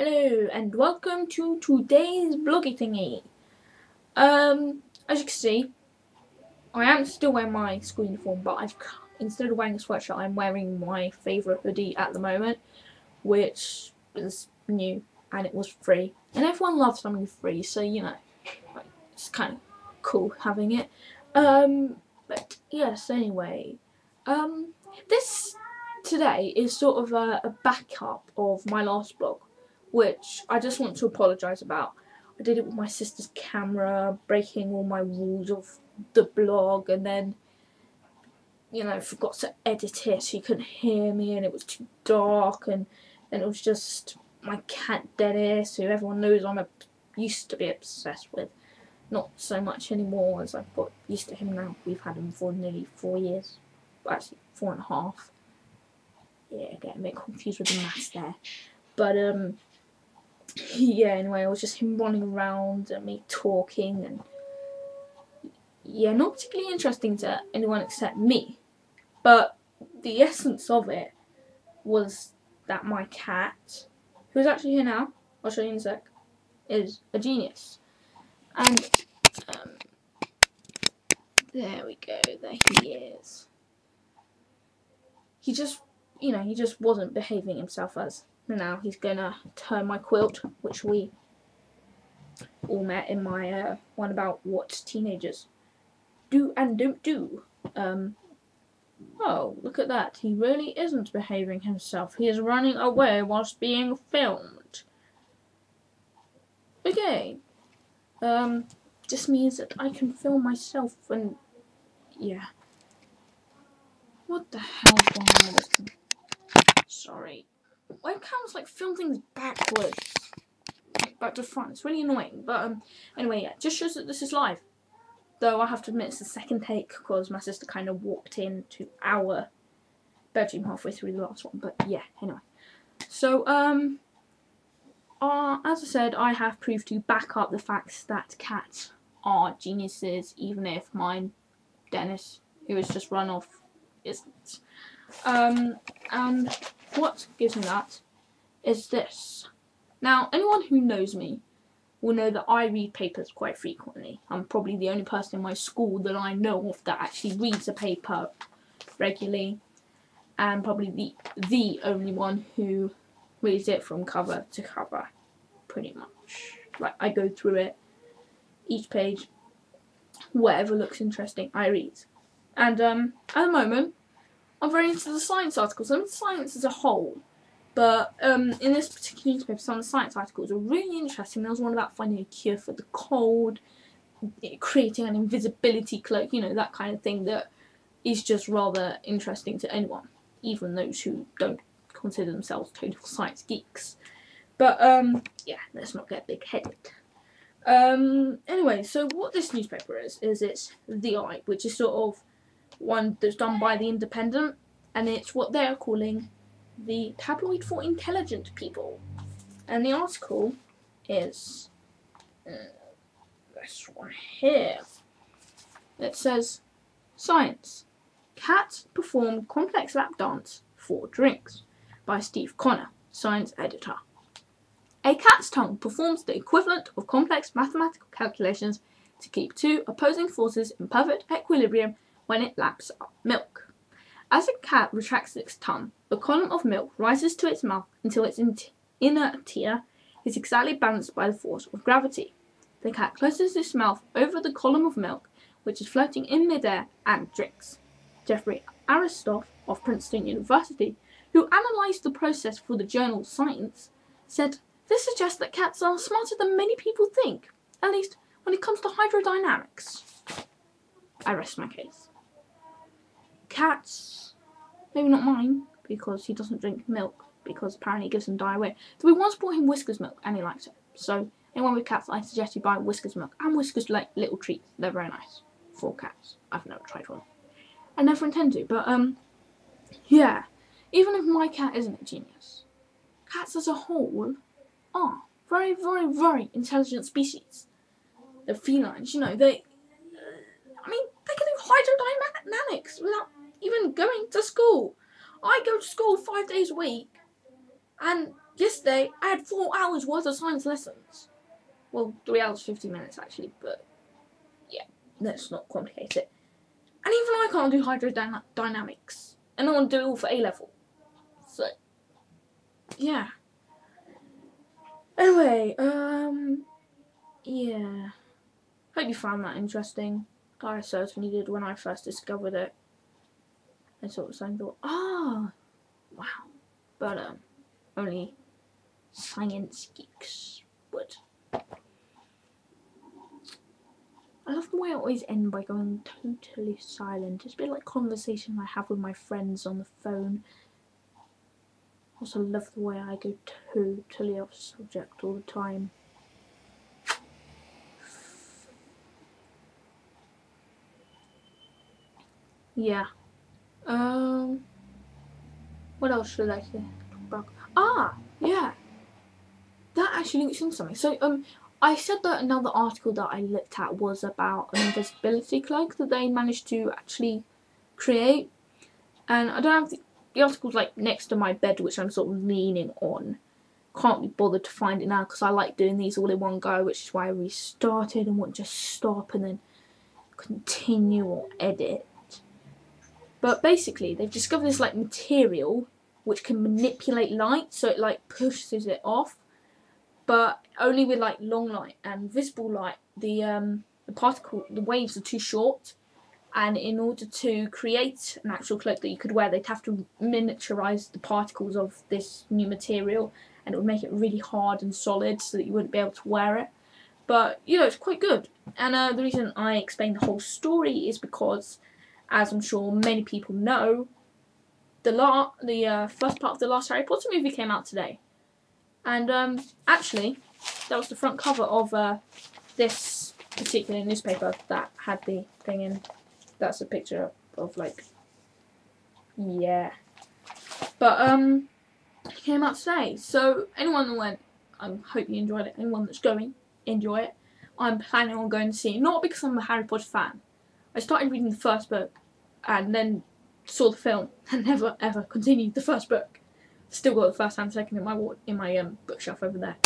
Hello and welcome to today's vloggy thingy. As you can see, I am still wearing my school uniform, but instead of wearing a sweatshirt, I'm wearing my favourite hoodie at the moment, which is new and it was free. And everyone loves something free, so you know, it's kind of cool having it. But yes, anyway, this today is sort of a backup of my last vlog, which I just want to apologise about. I did it with my sister's camera, breaking all my rules of the blog, and then, you know, forgot to edit it so you couldn't hear me, and it was too dark, and then it was just my cat Dennis, who everyone knows used to be obsessed with. Not so much anymore, as I've got used to him now. We've had him for nearly 4 years. Actually, 4.5. Yeah, getting a bit confused with the maths there. But, yeah, anyway, it was just him running around and me talking, and yeah, not particularly interesting to anyone except me. But the essence of it was that my cat, who's actually here now, I'll show you in a sec, is a genius. And there we go, there he is. He just, you know, he just wasn't behaving himself as. Now he's gonna turn my quilt, which we all met in my one about what teenagers do and don't do. Oh, look at that. He really isn't behaving himself. He is running away whilst being filmed. Okay. Just means that I can film myself and yeah. What the hell's going on with this thing? Sorry. Webcams like film things backwards. Like back to front. It's really annoying. But anyway, yeah, just shows that this is live. Though I have to admit it's the second take because my sister kind of walked into our bedroom halfway through the last one. But yeah, anyway. So, as I said, I have proof to back up the facts that cats are geniuses, even if mine, Dennis, who has just run off, isn't. And what gives me that is this. Now, anyone who knows me will know that I read papers quite frequently. I'm probably the only person in my school that I know of that actually reads a paper regularly, and probably the only one who reads it from cover to cover, pretty much. Like, I go through it, each page, whatever looks interesting, I read. And at the moment, I'm very into the science articles. I'm into science as a whole. But in this particular newspaper, some of the science articles are really interesting. There was one about finding a cure for the cold, creating an invisibility cloak, you know, that kind of thing that is just rather interesting to anyone, even those who don't consider themselves total science geeks. But, yeah, let's not get big-headed. Anyway, so what this newspaper is it's The Eye, which is sort of one that's done by The Independent, and it's what they're calling the tabloid for intelligent people. And the article is this one here. It says, Science. Cats perform complex lap dance for drinks, by Steve Connor, science editor. A cat's tongue performs the equivalent of complex mathematical calculations to keep two opposing forces in perfect equilibrium when it laps up milk. As a cat retracts its tongue, the column of milk rises to its mouth until its inner tear is exactly balanced by the force of gravity. The cat closes its mouth over the column of milk, which is floating in midair, and drinks. Jeffrey Aristoff of Princeton University, who analysed the process for the journal Science, said, "This suggests that cats are smarter than many people think, at least when it comes to hydrodynamics." I rest my case. Cats, maybe not mine, because he doesn't drink milk, because apparently it gives him diarrhea. So we once bought him Whiskas milk, and he liked it. So anyone with cats, I suggest you buy Whiskas milk, and Whiskas like little treats. They're very nice for cats. I've never tried one. I never intend to, but yeah. Even if my cat isn't a genius, cats as a whole are very, very, very intelligent species. They're felines, you know, they can do hydrodynamics without even going to school. I go to school 5 days a week, and yesterday I had 4 hours worth of science lessons. Well, 3 hours 50 minutes actually, but yeah, let's not complicate it. And even I can't do hydrodynamics, and I want to do it all for A level. So yeah. Anyway, yeah. Hope you found that interesting. I certainly did when I first discovered it. I sort of thought, wow. But only science geeks would. I love the way I always end by going totally silent. It's a bit like conversation I have with my friends on the phone. I also love the way I go totally off subject all the time. Yeah. What else should I say? Talk about? Yeah. That actually links into something. So, I said that another article that I looked at was about an invisibility cloak that they managed to actually create. And I don't have the article's like next to my bed, which I'm sort of leaning on. Can't be bothered to find it now because I like doing these all in one go, which is why I restarted and won't just stop and then continue or edit. But basically, they've discovered this like material which can manipulate light, so it like pushes it off, but only with like long light and visible light. The waves are too short, and in order to create an actual cloak that you could wear, they'd have to miniaturize the particles of this new material, and it would make it really hard and solid so that you wouldn't be able to wear it. But you know, it's quite good. And the reason I explained the whole story is because, as I'm sure many people know, the first part of the last Harry Potter movie came out today. And actually, that was the front cover of this particular newspaper that had the thing in. That's a picture of like, yeah. But it came out today. So anyone that went, I hope you enjoyed it. Anyone that's going, enjoy it. I'm planning on going to see it, not because I'm a Harry Potter fan. I started reading the first book and then saw the film and never ever continued the first book. Still got the first and second in my bookshelf over there,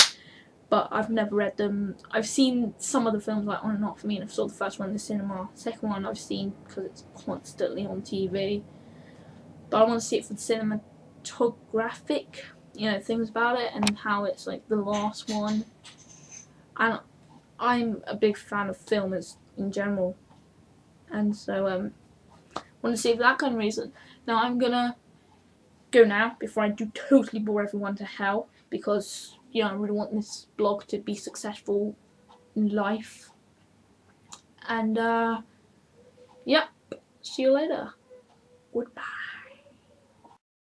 but I've never read them. I've seen some of the films like on and off. I mean, I saw the first one in the cinema. Second one I've seen because it's constantly on TV. But I want to see it for the cinematographic, things about it and how it's like the last one. And I'm a big fan of film in general, and so want to see it for that kind of reason. Now I'm gonna go now before I do totally bore everyone to hell, because I really want this blog to be successful in life. And yeah, see you later. Goodbye.